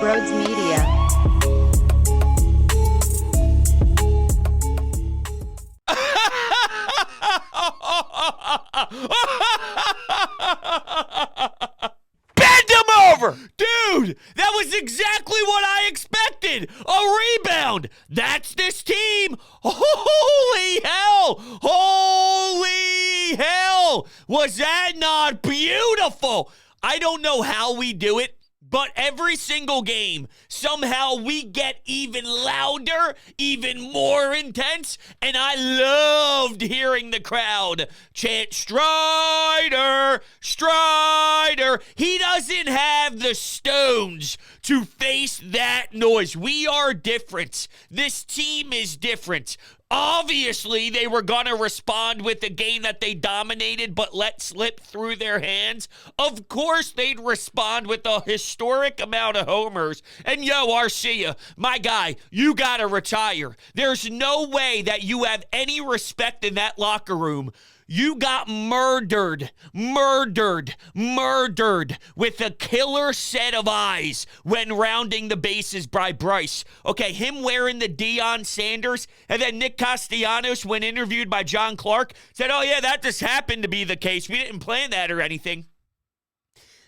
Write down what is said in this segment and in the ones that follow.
Broads Media. Bend him over! Dude, that was exactly what I expected! A rebound! That's this team! Holy hell! Holy hell! Was that not beautiful? I don't know how we do it, but every single game, somehow we get even louder, even more intense, and I loved hearing the crowd chant, Strider, Strider. He doesn't have the stones to face that noise. We are different. This team is different. Obviously, they were going to respond with a game that they dominated but let slip through their hands. Of course, they'd respond with a historic amount of homers. And yo, Arcia, my guy, you got to retire. There's no way that you have any respect in that locker room. You got murdered with a killer set of eyes when rounding the bases by Bryce. Okay, him wearing the Deion Sanders, and then Nick Castellanos, when interviewed by John Clark, said, oh yeah, that just happened to be the case. We didn't plan that or anything.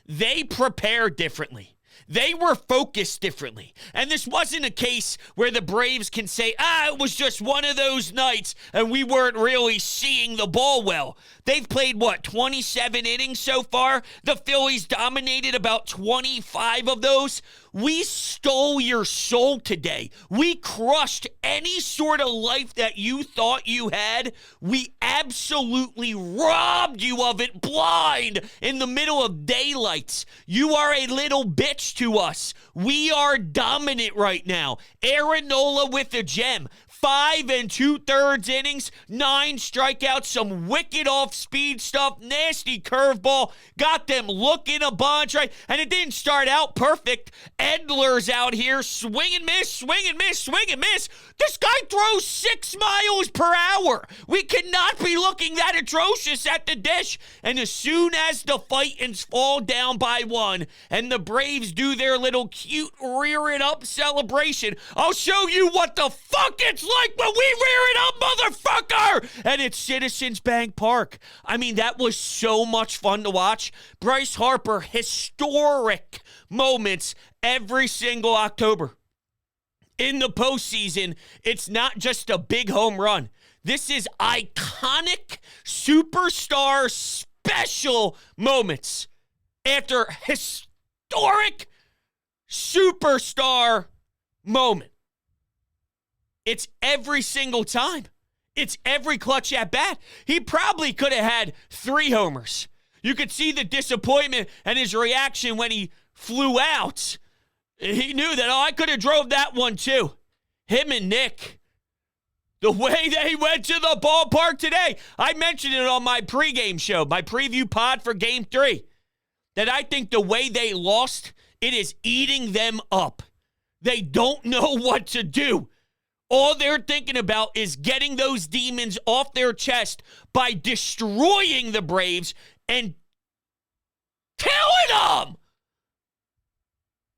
They prepare differently. They were focused differently. And this wasn't a case where the Braves can say, it was just one of those nights and we weren't really seeing the ball well. They've played, 27 innings so far? The Phillies dominated about 25 of those. We stole your soul today. We crushed any sort of life that you thought you had. We absolutely robbed you of it blind in the middle of daylight. You are a little bitch to us. We are dominant right now. Aaron Nola with a gem. 5 2/3 innings, 9 strikeouts, some wicked off-speed stuff, nasty curveball, got them looking a bunch, right? And it didn't start out perfect. Edler's out here, swing and miss, swing and miss, swing and miss. This guy throws 6 miles per hour. We cannot be looking that atrocious at the dish. And as soon as the Titans fall down by 1 and the Braves do their little cute rear-it-up celebration, I'll show you what the fuck it's like when we rear it up, motherfucker! And it's Citizens Bank Park. I mean, that was so much fun to watch. Bryce Harper, historic moments every single October. In the postseason, it's not just a big home run. This is iconic, superstar, special moments after historic superstar moment. It's every single time. It's every clutch at bat. He probably could have had 3 homers. You could see the disappointment and his reaction when he flew out. He knew that, I could have drove that one too. Him and Nick. The way they went to the ballpark today. I mentioned it on my pregame show, my preview pod for Game 3, that I think the way they lost, it is eating them up. They don't know what to do. All they're thinking about is getting those demons off their chest by destroying the Braves and killing them.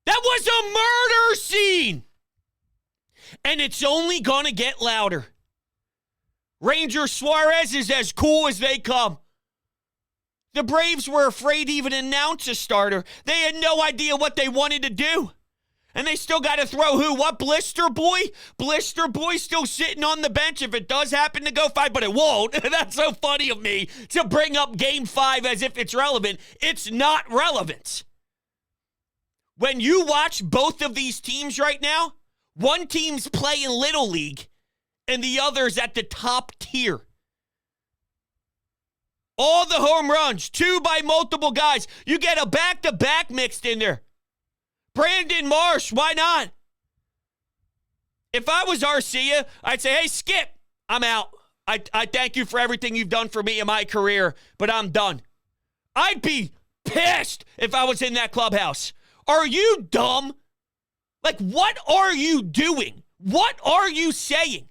That was a murder scene. And it's only going to get louder. Ranger Suarez is as cool as they come. The Braves were afraid to even announce a starter. They had no idea what they wanted to do. And they still got to throw who? What? Blister Boy? Blister Boy still sitting on the bench if it does happen to go 5, but it won't. That's so funny of me to bring up Game 5 as if it's relevant. It's not relevant. When you watch both of these teams right now, one team's playing Little League and the other's at the top tier. All the home runs, 2 by multiple guys. You get a back-to-back mixed in there. Brandon Marsh, why not? If I was Arcia, I'd say, hey, Skip, I'm out. I thank you for everything you've done for me in my career, but I'm done. I'd be pissed if I was in that clubhouse. Are you dumb? Like, what are you doing? What are you saying?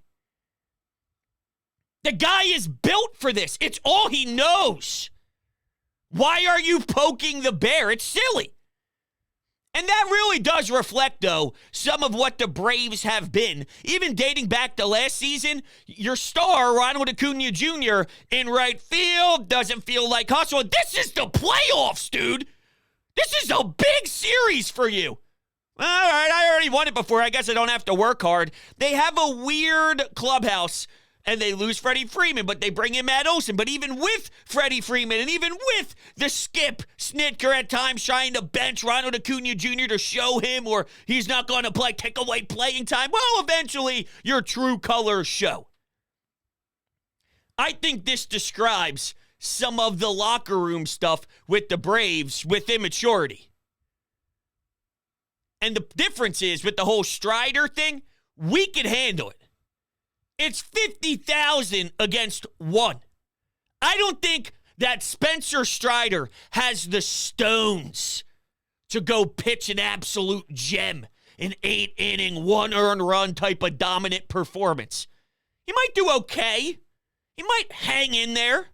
The guy is built for this. It's all he knows. Why are you poking the bear? It's silly. And that really does reflect, though, some of what the Braves have been. Even dating back to last season, your star, Ronald Acuna Jr., in right field, doesn't feel like hustle. This is the playoffs, dude. This is a big series for you. All right, I already won it before. I guess I don't have to work hard. They have a weird clubhouse, and they lose Freddie Freeman, but they bring in Matt Olson. But even with Freddie Freeman and even with the skip Snitker at times trying to bench Ronald Acuna Jr. to show him or he's not going to play, take away playing time, well, eventually your true colors show. I think this describes some of the locker room stuff with the Braves with immaturity. And the difference is with the whole Strider thing, we can handle it. It's 50,000 against 1. I don't think that Spencer Strider has the stones to go pitch an absolute gem, an 8-inning, 1-earned-run type of dominant performance. He might do okay. He might hang in there.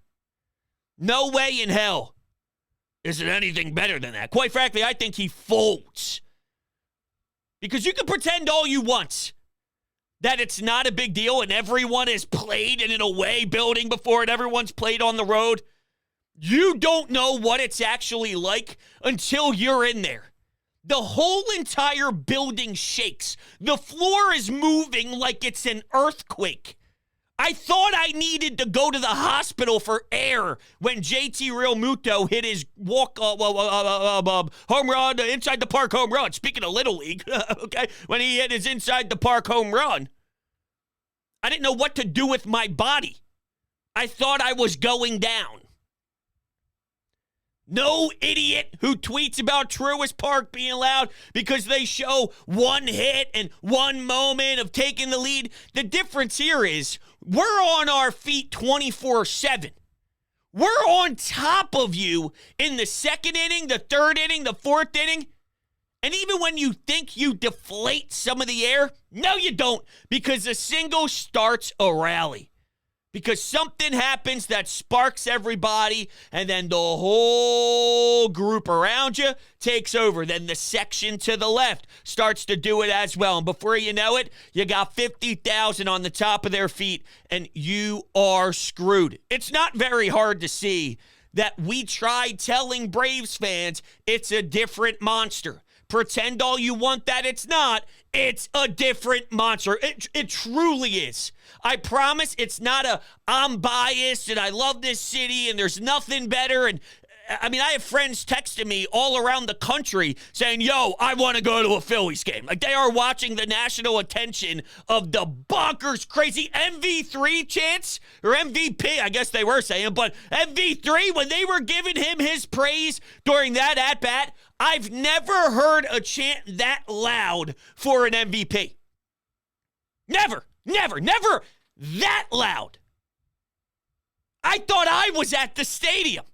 No way in hell is it anything better than that. Quite frankly, I think he folds. Because you can pretend all you want that it's not a big deal and everyone has played in an away building before and everyone's played on the road. You don't know what it's actually like until you're in there. The whole entire building shakes. The floor is moving like it's an earthquake. I thought I needed to go to the hospital for air when JT Realmuto hit his home run, inside the park home run. Speaking of Little League, okay, when he hit his inside the park home run, I didn't know what to do with my body. I thought I was going down. No idiot who tweets about Truist Park being loud because they show one hit and one moment of taking the lead. The difference here is we're on our feet 24/7. We're on top of you in the second inning, the third inning, the fourth inning. And even when you think you deflate some of the air, no, you don't, because a single starts a rally. Because something happens that sparks everybody, and then the whole group around you takes over. Then the section to the left starts to do it as well. And before you know it, you got 50,000 on the top of their feet, and you are screwed. It's not very hard to see that we tried telling Braves fans it's a different monster. Pretend all you want that it's not. It's a different monster. It truly is. I promise it's not I'm biased and I love this city and there's nothing better. And I mean, I have friends texting me all around the country saying, yo, I want to go to a Phillies game. Like they are watching the national attention of the bonkers crazy MV3 chants or MVP, I guess they were saying, but MV3 when they were giving him his praise during that at-bat, I've never heard a chant that loud for an MVP. Never that loud. I thought I was at the stadium.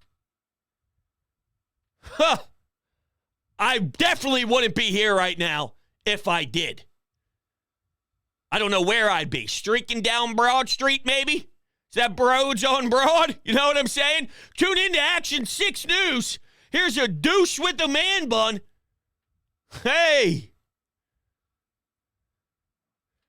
I definitely wouldn't be here right now if I did. I don't know where I'd be. Streaking down Broad Street, maybe? Is that Broads on Broad? You know what I'm saying? Tune into Action 6 News. Here's a douche with a man bun. Hey.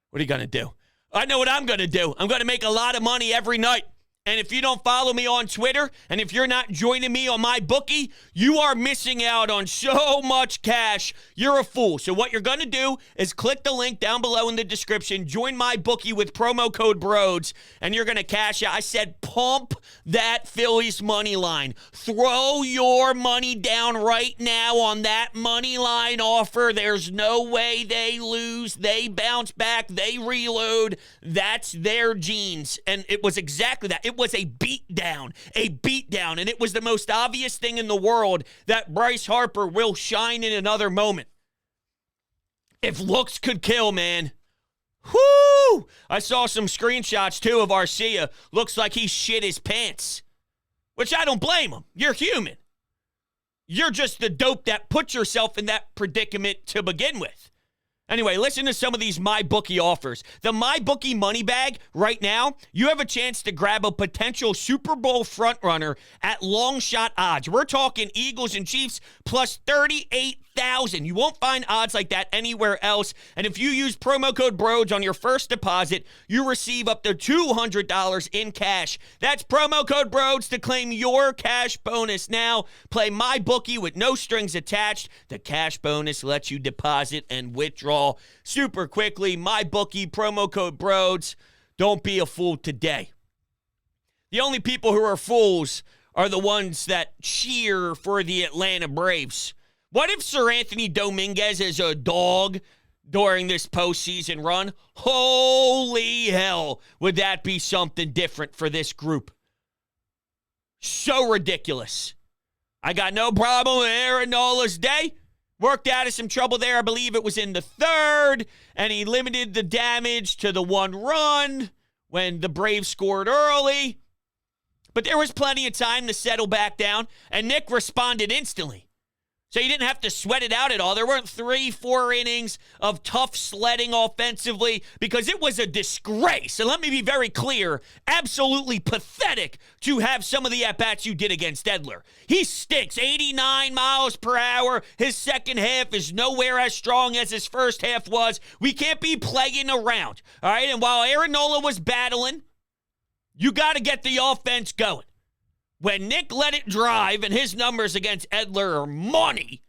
What are you going to do? I know what I'm going to do. I'm going to make a lot of money every night. And if you don't follow me on Twitter, and if you're not joining me on my bookie, you are missing out on so much cash. You're a fool. So what you're going to do is click the link down below in the description, join my bookie with promo code BROADS, and you're going to cash out. I said pump that Phillies money line. Throw your money down right now on that money line offer. There's no way they lose. They bounce back. They reload. That's their genes. And it was exactly that. It was a beatdown, and it was the most obvious thing in the world that Bryce Harper will shine in another moment. If looks could kill, man. Whoo! I saw some screenshots, too, of Arcia. Looks like he shit his pants, which I don't blame him. You're human. You're just the dope that put yourself in that predicament to begin with. Anyway, listen to some of these MyBookie offers. The MyBookie money bag right now, you have a chance to grab a potential Super Bowl frontrunner at long shot odds. We're talking Eagles and Chiefs plus 38,000 3,000. You won't find odds like that anywhere else. And if you use promo code BRODES on your first deposit, you receive up to $200 in cash. That's promo code BRODES to claim your cash bonus. Now, play MyBookie with no strings attached. The cash bonus lets you deposit and withdraw super quickly. MyBookie, promo code BRODES. Don't be a fool today. The only people who are fools are the ones that cheer for the Atlanta Braves. What if Sir Anthony Dominguez is a dog during this postseason run? Holy hell, would that be something different for this group? So ridiculous. I got no problem with Aaron Nola's day. Worked out of some trouble there. I believe it was in the third, and he limited the damage to the 1 run when the Braves scored early. But there was plenty of time to settle back down, and Nick responded instantly. So you didn't have to sweat it out at all. There weren't 3-4 innings of tough sledding offensively because it was a disgrace. And let me be very clear, absolutely pathetic to have some of the at-bats you did against Edler. He stinks, 89 miles per hour. His second half is nowhere as strong as his first half was. We can't be playing around, all right? And while Aaron Nola was battling, you got to get the offense going. When Nick let it drive and his numbers against Edler are money,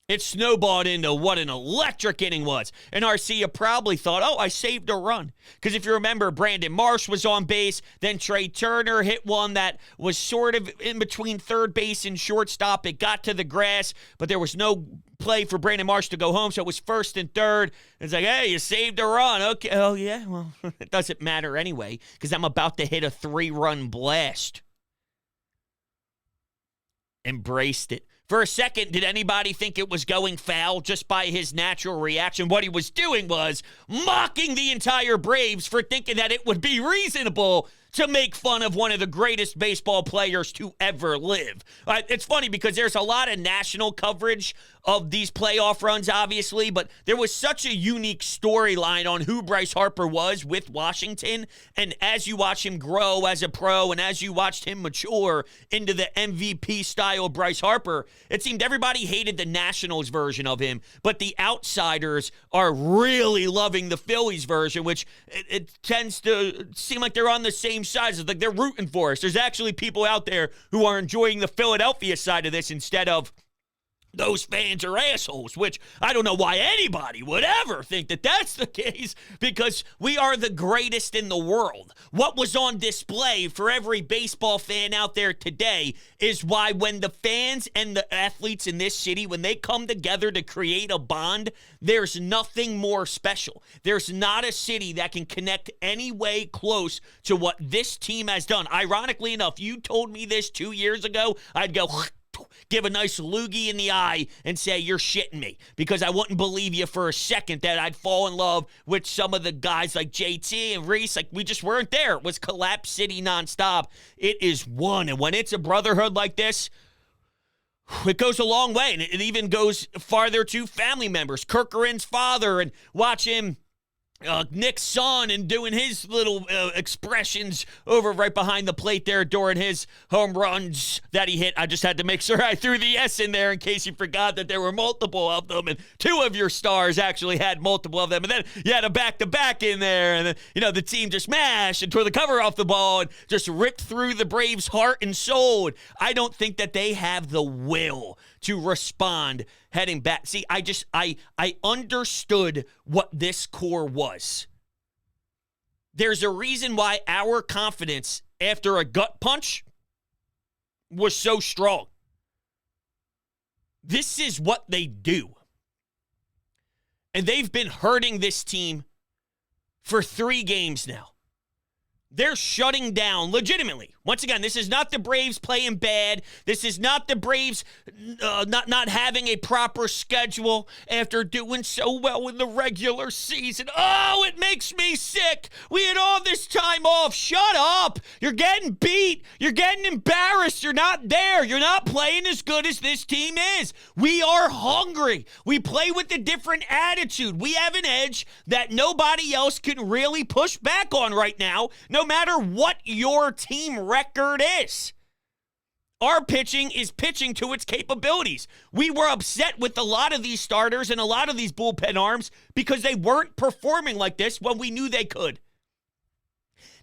it snowballed into what an electric inning was. And Arcia probably thought, oh, I saved a run. Because if you remember, Brandon Marsh was on base. Then Trey Turner hit one that was sort of in between third base and shortstop. It got to the grass, but there was no play for Brandon Marsh to go home, so it was first and third. It's like, hey, you saved a run. Okay, oh, yeah, well, it doesn't matter anyway because I'm about to hit a 3-run blast. Embraced it. For a second, did anybody think it was going foul just by his natural reaction? What he was doing was mocking the entire Braves for thinking that it would be reasonable to make fun of one of the greatest baseball players to ever live. It's funny because there's a lot of national coverage of these playoff runs, obviously, but there was such a unique storyline on who Bryce Harper was with Washington, and as you watch him grow as a pro and as you watched him mature into the MVP-style Bryce Harper, it seemed everybody hated the Nationals version of him, but the outsiders are really loving the Phillies version, which it tends to seem like they're on the same side. It's like they're rooting for us. There's actually people out there who are enjoying the Philadelphia side of this instead of those fans are assholes, which I don't know why anybody would ever think that that's the case because we are the greatest in the world. What was on display for every baseball fan out there today is why when the fans and the athletes in this city, when they come together to create a bond, there's nothing more special. There's not a city that can connect any way close to what this team has done. Ironically enough, you told me this 2 years ago, I'd go give a nice loogie in the eye and say, you're shitting me, because I wouldn't believe you for a second that I'd fall in love with some of the guys like JT and Reese. Like, we just weren't there. It was Collapse City nonstop. It is one. And when it's a brotherhood like this, it goes a long way. And it even goes farther to family members. Kirkerin's father, and watch him Nick's son and doing his little expressions over right behind the plate there during his home runs that he hit. I just had to make sure I threw the S in there in case you forgot that there were multiple of them, and two of your stars actually had multiple of them, and then you had a back-to-back in there, and then, the team just mashed and tore the cover off the ball and just ripped through the Braves' heart and soul. I don't think that they have the will to respond heading back. See, I understood what this core was. There's a reason why our confidence after a gut punch was so strong. This is what they do. And they've been hurting this team for 3 games now. They're shutting down legitimately. Once again, this is not the Braves playing bad. This is not the Braves not having a proper schedule after doing so well in the regular season. Oh, it makes me sick. We had all this time off. Shut up. You're getting beat. You're getting embarrassed. You're not there. You're not playing as good as this team is. We are hungry. We play with a different attitude. We have an edge that nobody else can really push back on right now, no matter what your team record is. Our pitching is pitching to its capabilities. We were upset with a lot of these starters and a lot of these bullpen arms because they weren't performing like this when we knew they could.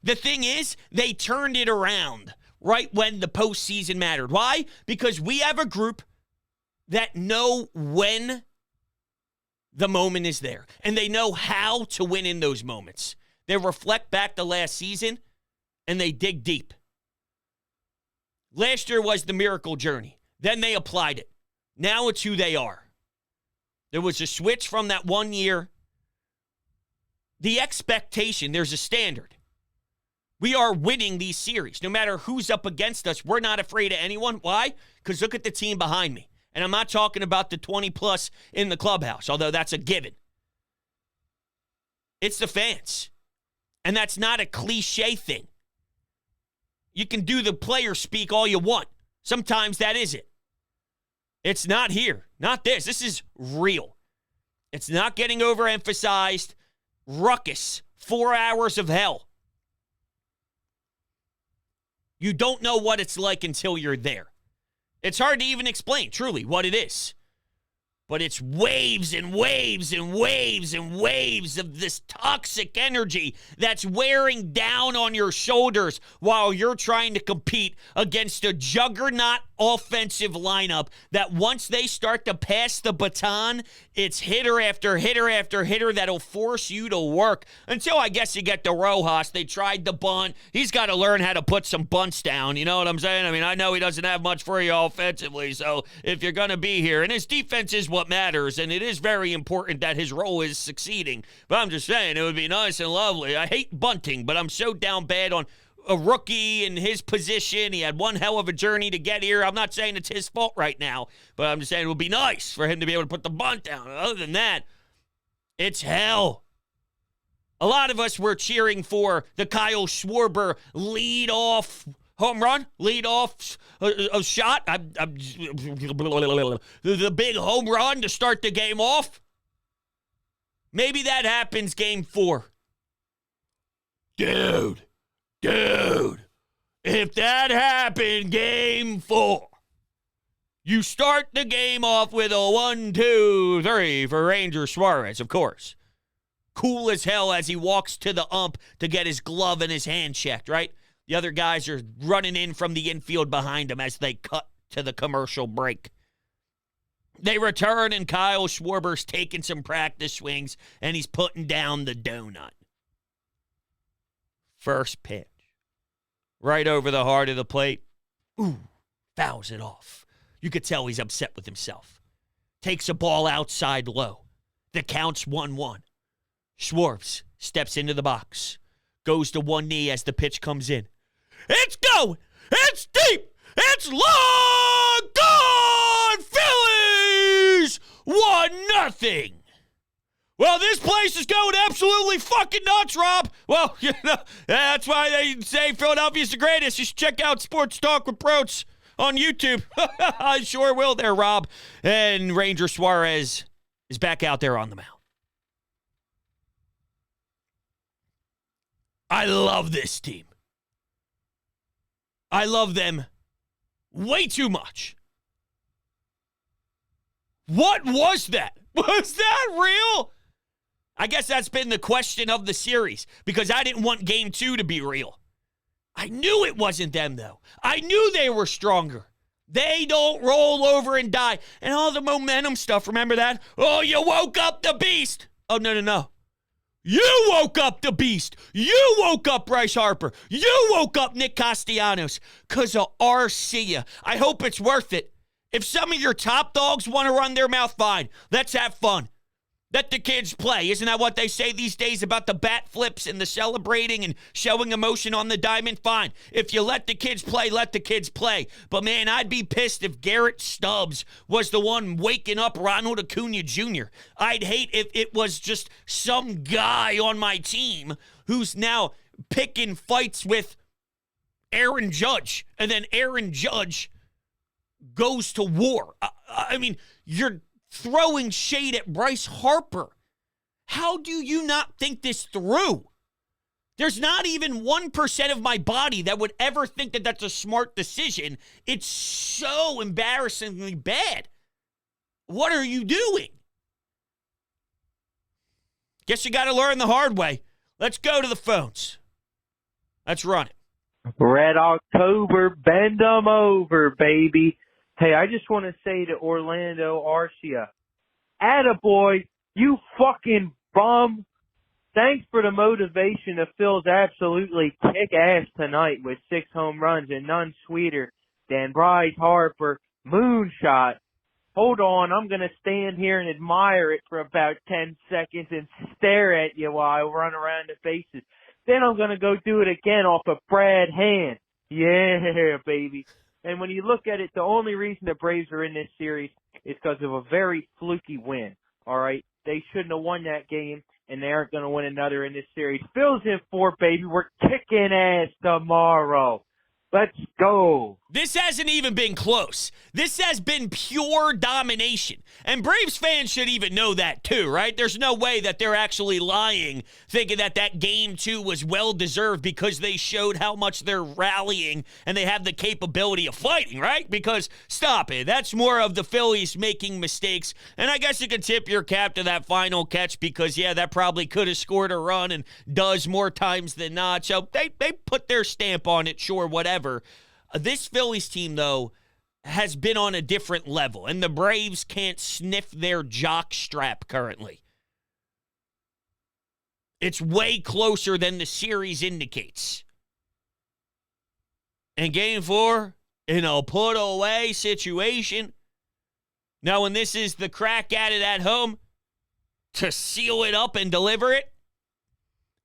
The thing is, they turned it around right when the postseason mattered. Why? Because we have a group that know when the moment is there, and they know how to win in those moments. They reflect back to last season, and they dig deep. Last year was the miracle journey. Then they applied it. Now it's who they are. There was a switch from that 1 year. The expectation, there's a standard. We are winning these series. No matter who's up against us, we're not afraid of anyone. Why? Because look at the team behind me. And I'm not talking about the 20-plus in the clubhouse, although that's a given. It's the fans. And that's not a cliche thing. You can do the player speak all you want. Sometimes that is it. It's not here. Not this. This is real. It's not getting overemphasized. Ruckus. 4 hours of hell. You don't know what it's like until you're there. It's hard to even explain, truly, what it is. But it's waves and waves and waves and waves of this toxic energy that's wearing down on your shoulders while you're trying to compete against a juggernaut offensive lineup that once they start to pass the baton, it's hitter after hitter after hitter that'll force you to work. Until I guess you get to Rojas. They tried the bunt. He's got to learn how to put some bunts down. You know what I'm saying? I mean, I know he doesn't have much for you offensively, so if you're going to be here, and his defense is what matters, and it is very important that his role is succeeding. But I'm just saying, it would be nice and lovely. I hate bunting, but I'm so down bad on a rookie in his position. He had one hell of a journey to get here. I'm not saying it's his fault right now, but I'm just saying it would be nice for him to be able to put the bunt down. Other than that, it's hell. A lot of us were cheering for the Kyle Schwarber lead-off home run, lead-off a shot. The big home run to start the game off. Maybe that happens game 4. Dude, if that happened game 4, you start the game off with a 1, 2, 3 for Ranger Suarez, of course. Cool as hell as he walks to the ump to get his glove and his hand checked, right? The other guys are running in from the infield behind him as they cut to the commercial break. They return, and Kyle Schwarber's taking some practice swings, and he's putting down the donut. First pitch. Right over the heart of the plate. Ooh, fouls it off. You could tell he's upset with himself. Takes a ball outside low. The count's 1-1. Schwartz steps into the box. Goes to one knee as the pitch comes in. It's going! It's deep! It's long gone! Phillies! 1-0! Well, this place is going absolutely fucking nuts, Rob. Well, you know, that's why they say Philadelphia's the greatest. You should check out Sports Talk with Proats on YouTube. I sure will there, Rob. And Ranger Suarez is back out there on the mound. I love this team. I love them way too much. What was that? Was that real? I guess that's been the question of the series because I didn't want game 2 to be real. I knew it wasn't them, though. I knew they were stronger. They don't roll over and die. And all the momentum stuff, remember that? Oh, you woke up the beast. Oh, no. You woke up the beast. You woke up Bryce Harper. You woke up Nick Castellanos because of Arcia. I hope it's worth it. If some of your top dogs want to run their mouth, fine. Let's have fun. Let the kids play. Isn't that what they say these days about the bat flips and the celebrating and showing emotion on the diamond? Fine. If you let the kids play, let the kids play. But, man, I'd be pissed if Garrett Stubbs was the one waking up Ronald Acuna Jr. I'd hate if it was just some guy on my team who's now picking fights with Aaron Judge. And then Aaron Judge goes to war. I mean, you're throwing shade at Bryce Harper. How do you not think this through? There's not even 1% of my body that would ever think that that's a smart decision. It's so embarrassingly bad. What are you doing? Guess you got to learn the hard way. Let's go to the phones. Let's run it. Red October, bend 'em over, baby. Hey, I just want to say to Orlando Arcia, attaboy, you fucking bum. Thanks for the motivation. The Phils absolutely kick ass tonight with 6 home runs and none sweeter than Bryce Harper moonshot. Hold on, I'm going to stand here and admire it for about 10 seconds and stare at you while I run around the bases. Then I'm going to go do it again off a Brad Hand. Yeah, baby. And when you look at it, the only reason the Braves are in this series is because of a very fluky win. All right? They shouldn't have won that game, and they aren't going to win another in this series. Phil's in 4, baby. We're kicking ass tomorrow. Let's go. This hasn't even been close. This has been pure domination. And Braves fans should even know that too, right? There's no way that they're actually lying, thinking that that game 2 was well-deserved because they showed how much they're rallying and they have the capability of fighting, right? Because, stop it, that's more of the Phillies making mistakes. And I guess you could tip your cap to that final catch because, yeah, that probably could have scored a run and does more times than not. So they put their stamp on it, sure, whatever. This Phillies team, though, has been on a different level, and the Braves can't sniff their jock strap currently. It's way closer than the series indicates. And Game 4, in a put-away situation. Now, when this is the crack at it at home, to seal it up and deliver it,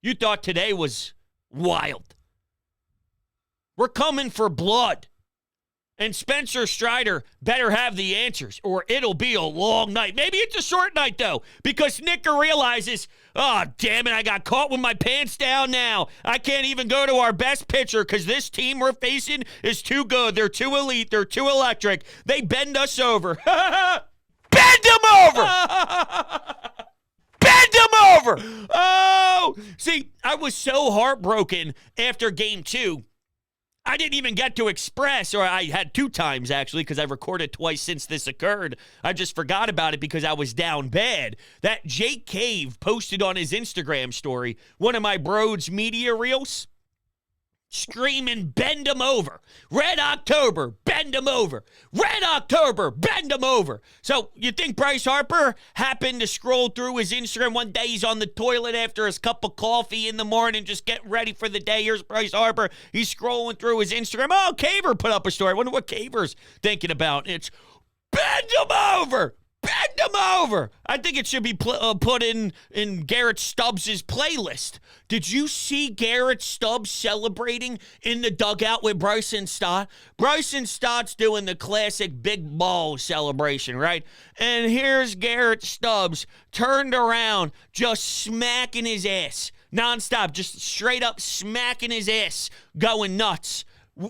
you thought today was wild. We're coming for blood. And Spencer Strider better have the answers, or it'll be a long night. Maybe it's a short night, though, because Nicker realizes, oh, damn it, I got caught with my pants down now. I can't even go to our best pitcher because this team we're facing is too good. They're too elite. They're too electric. They bend us over. Bend them over! Bend them over! Oh! See, I was so heartbroken after Game 2. I didn't even get to express, or I had 2 times, actually, because I've recorded twice since this occurred. I just forgot about it because I was down bad. That Jake Cave posted on his Instagram story, one of my Broads media reels, screaming, bend him over. Red October, bend him over. Red October, bend him over. So you think Bryce Harper happened to scroll through his Instagram one day? He's on the toilet after his cup of coffee in the morning, just getting ready for the day. Here's Bryce Harper. He's scrolling through his Instagram. Oh, Caver put up a story. I wonder what Caver's thinking about. It's bend him over. Bend him over. I think it should be put in Garrett Stubbs' playlist. Did you see Garrett Stubbs celebrating in the dugout with Bryson Stott? Bryson Stott's doing the classic big ball celebration, right? And here's Garrett Stubbs turned around, just smacking his ass. Nonstop, just straight up smacking his ass, going nuts.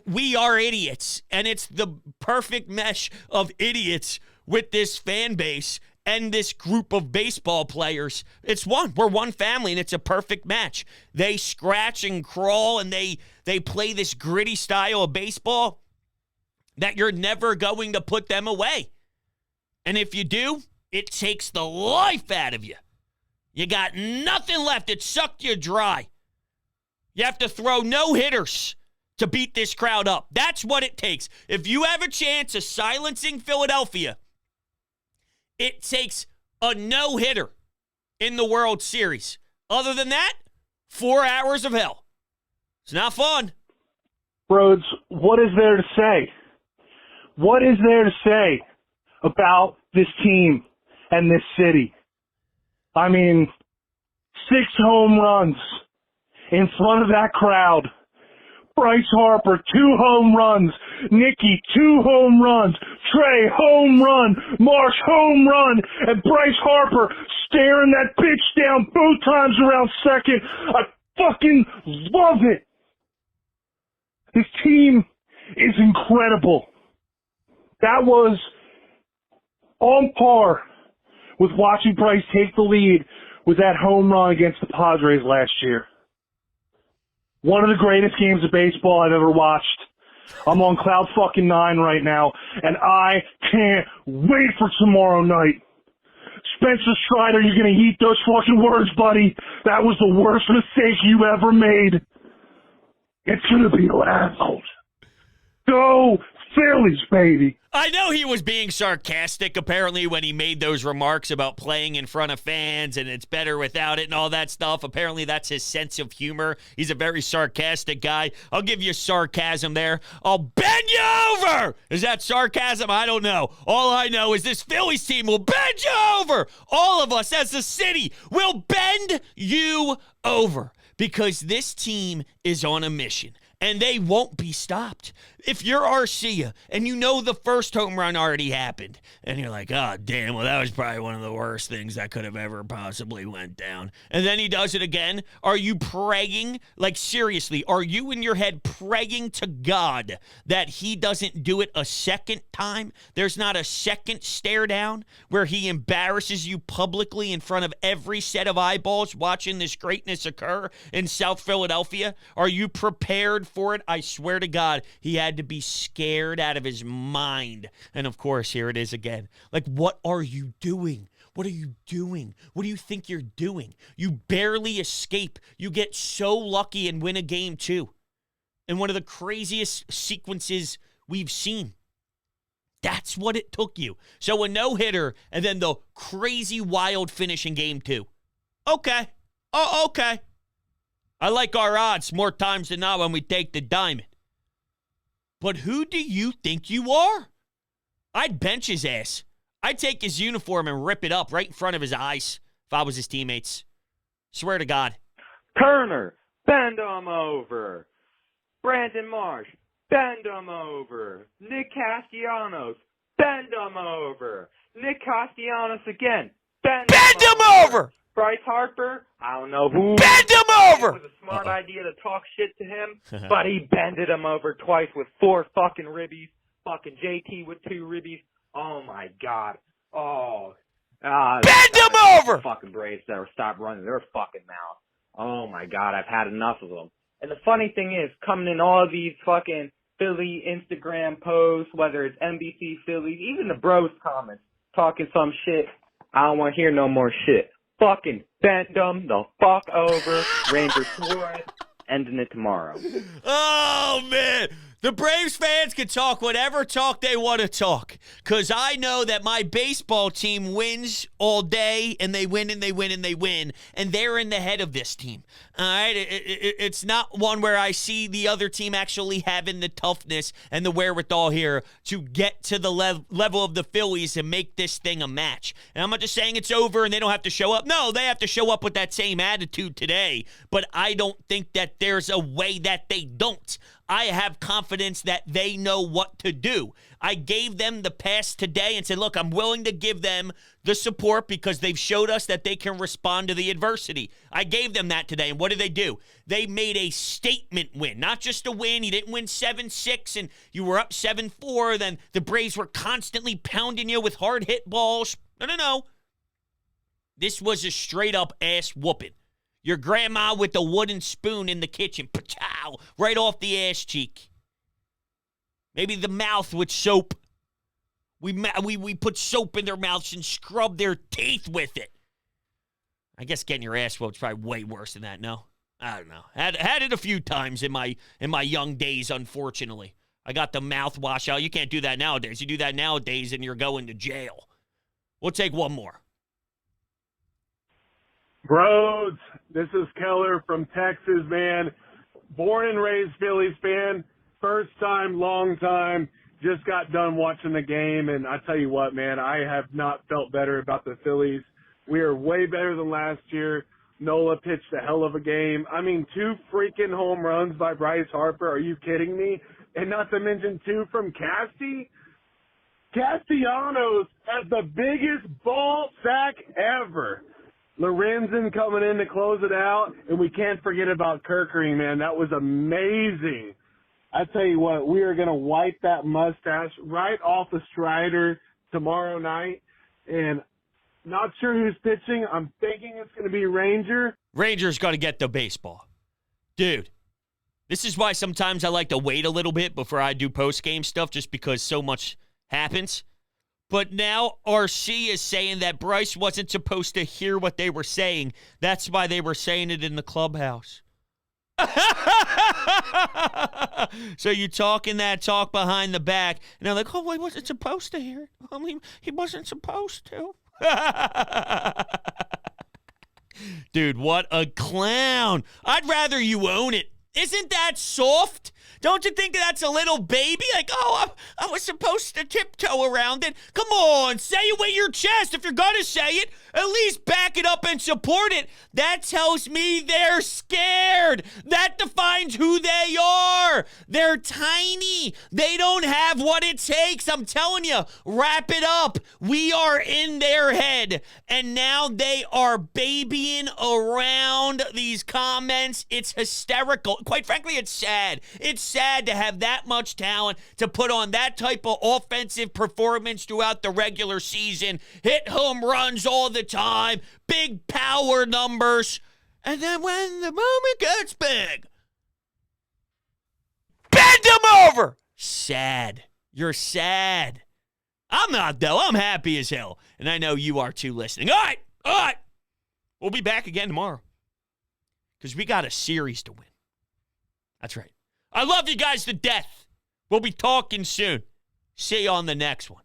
We are idiots, and it's the perfect mesh of idiots with this fan base and this group of baseball players. We're one family, and it's a perfect match. They scratch and crawl, and they play this gritty style of baseball that you're never going to put them away. And if you do, it takes the life out of you. You got nothing left. It sucked you dry. You have to throw no hitters to beat this crowd up. That's what it takes. If you have a chance of silencing Philadelphia, it takes a no-hitter in the World Series. Other than that, 4 hours of hell. It's not fun. Rhodes, what is there to say? What is there to say about this team and this city? I mean, 6 home runs in front of that crowd. Bryce Harper, 2 home runs. Nicky, 2 home runs. Trey, home run. Marsh, home run. And Bryce Harper staring that bitch down both times around second. I fucking love it. This team is incredible. That was on par with watching Bryce take the lead with that home run against the Padres last year. One of the greatest games of baseball I've ever watched. I'm on cloud fucking 9 right now, and I can't wait for tomorrow night. Spencer Strider, you're going to eat those fucking words, buddy. That was the worst mistake you ever made. It's going to be loud. Go Phillies, baby. I know he was being sarcastic, apparently, when he made those remarks about playing in front of fans and it's better without it and all that stuff. Apparently, that's his sense of humor. He's a very sarcastic guy. I'll give you sarcasm there. I'll bend you over. Is that sarcasm? I don't know. All I know is this Phillies team will bend you over. All of us as a city will bend you over because this team is on a mission. And they won't be stopped. If you're Arcia and you know the first home run already happened, and you're like, oh, damn, well, that was probably one of the worst things that could have ever possibly went down. And then he does it again. Are you praying? Like, seriously, are you in your head praying to God that he doesn't do it a second time? There's not a second stare down where he embarrasses you publicly in front of every set of eyeballs watching this greatness occur in South Philadelphia? Are you prepared for it? I swear to God, he had to be scared out of his mind. And of course, here it is again. Like, what are you doing? What are you doing? What do you think you're doing? You barely escape. You get so lucky and win a game too. In one of the craziest sequences we've seen. That's what it took you. So a no-hitter and then the crazy wild finish in game 2. Okay. Oh, okay. I like our odds more times than not when we take the diamond. But who do you think you are? I'd bench his ass. I'd take his uniform and rip it up right in front of his eyes if I was his teammates. Swear to God. Turner, bend him over. Brandon Marsh, bend him over. Nick Castellanos, bend him over. Nick Castellanos again, bend him over. Bryce Harper, I don't know who. Bend him over! It was a smart idea to talk shit to him, but he bended him over twice with 4 fucking ribbies. Fucking JT with 2 ribbies. Oh my God. Oh. Bend him over! Fucking Braves never stop running their fucking mouth. Oh my God, I've had enough of them. And the funny thing is, coming in all these fucking Philly Instagram posts, whether it's NBC Phillies, even the bros comments, talking some shit, I don't want to hear no more shit. Fucking bend them the fuck over. Rangers Suarez, ending it tomorrow. Oh, man. The Braves fans can talk whatever talk they want to talk because I know that my baseball team wins all day and they win and they win and they win, and they're in the head of this team. All right? It's not one where I see the other team actually having the toughness and the wherewithal here to get to the level of the Phillies and make this thing a match. And I'm not just saying it's over and they don't have to show up. No, they have to show up with that same attitude today, but I don't think that there's a way that they don't. I have confidence that they know what to do. I gave them the pass today and said, look, I'm willing to give them the support because they've showed us that they can respond to the adversity. I gave them that today, and what did they do? They made a statement win, not just a win. You didn't win 7-6, and you were up 7-4. Then the Braves were constantly pounding you with hard hit balls. No. This was a straight-up ass whooping. Your grandma with the wooden spoon in the kitchen, pa-chow, right off the ass cheek. Maybe the mouth with soap. We put soap in their mouths and scrub their teeth with it. I guess getting your ass whooped is probably way worse than that, no? I don't know. Had it a few times in my young days, unfortunately. I got the mouthwash out. You can't do that nowadays. You do that nowadays and you're going to jail. We'll take one more. Bros, this is Keller from Texas, man. Born and raised Phillies fan. First time, long time. Just got done watching the game, and I tell you what, man, I have not felt better about the Phillies. We are way better than last year. Nola pitched a hell of a game. I mean, 2 freaking home runs by Bryce Harper. Are you kidding me? And not to mention 2 from Castellanos has the biggest ball sack ever. Lorenzen coming in to close it out, and we can't forget about Kerkering, man. That was amazing. I tell you what, we are going to wipe that mustache right off of Strider tomorrow night, and not sure who's pitching. I'm thinking it's going to be Ranger. Ranger's got to get the baseball. Dude, This is why sometimes I like to wait a little bit before I do post-game stuff, just because so much happens. But now RC is saying that Bryce wasn't supposed to hear what they were saying. That's why they were saying it in the clubhouse. So you talking that talk behind the back, and they're like, oh, he wasn't supposed to hear it. I mean, he wasn't supposed to. Dude, what a clown. I'd rather you own it. Isn't that soft? Don't you think that's a little baby? Like, oh, I was supposed to tiptoe around it. Come on, say it with your chest. If you're going to say it, at least back it up and support it. That tells me they're scared. That defines who they are. They're tiny. They don't have what it takes. I'm telling you, wrap it up. We are in their head, and now they are babying around these comments. It's hysterical. Quite frankly, it's sad. It's sad to have that much talent, to put on that type of offensive performance throughout the regular season, hit home runs all the time, big power numbers, and then when the moment gets big, bend them over. Sad. You're sad. I'm not, though. I'm happy as hell, and I know you are too, listening. All right. We'll be back again tomorrow because we got a series to win. That's right. I love you guys to death. We'll be talking soon. See you on the next one.